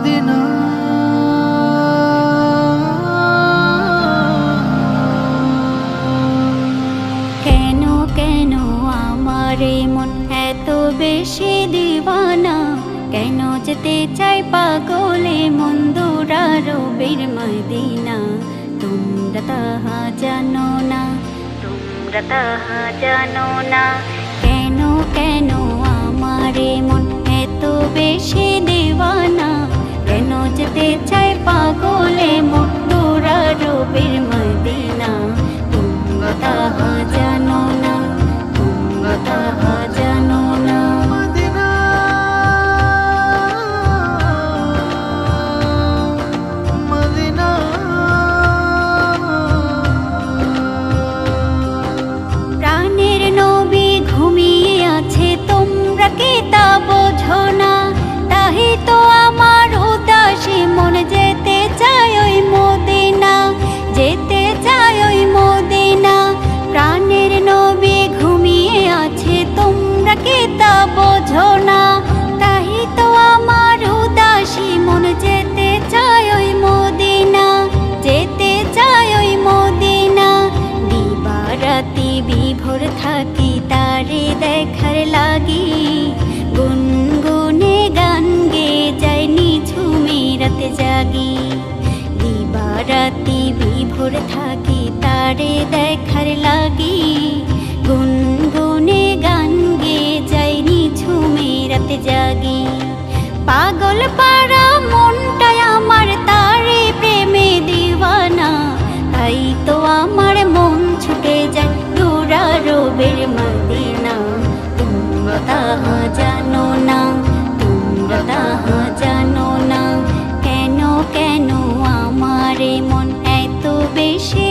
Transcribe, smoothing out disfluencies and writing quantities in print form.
Medina. কেন কেন আমার এই মন এত বেশি দিওয়ানা, কেন যেতে চাই পাগলে মন দূরারবের মদিনা। তোমরা তাহা জানো না, তোমরা তাহা জানো না। কেন কেন আমার এই মন এত বেশি দিওয়ানা, কেন যেতে চাই পাগলে মন দূরারবের মদিনা। তোমরা তাহা জানো না, তোমরা তাহা জানো না। মদিনা মদিনা প্রাণের নবী ঘুমিয়ে আছে, তোমরা কি তা বোঝো না? তাই তো আমার উদাসী মন যেতে চায় ওই মদিনা, যেতে চায় ওই মদিনা। প্রাণের নবী ঘুমিয়ে আছে, তোমরা কি তা বোঝো না? তাই তো আমার উদাসী মন যেতে চায় ওই মদিনা, যেতে চায় ওই মদিনা। দিবারাতি বিভোর থাকি তারে দেখার লাগি, গুনগুনে গান গে যাই নিঝুমে রাতে জাগি। দিবারাতি বিভোর থাকি তারে দেখার লাগি, গুনগুনে গান গে যাই নিঝুমে রাতে জাগি। পাগল পাড়া মনটাই আমার তারে প্রেমে দিওয়ানা, তাই তো আমার মন ছুটে যায় দূরারবের মদিনা। তোমরা তাহা জানো না, তোমরা তাহা জানো না। কেন কেন আমার মন এত বেশি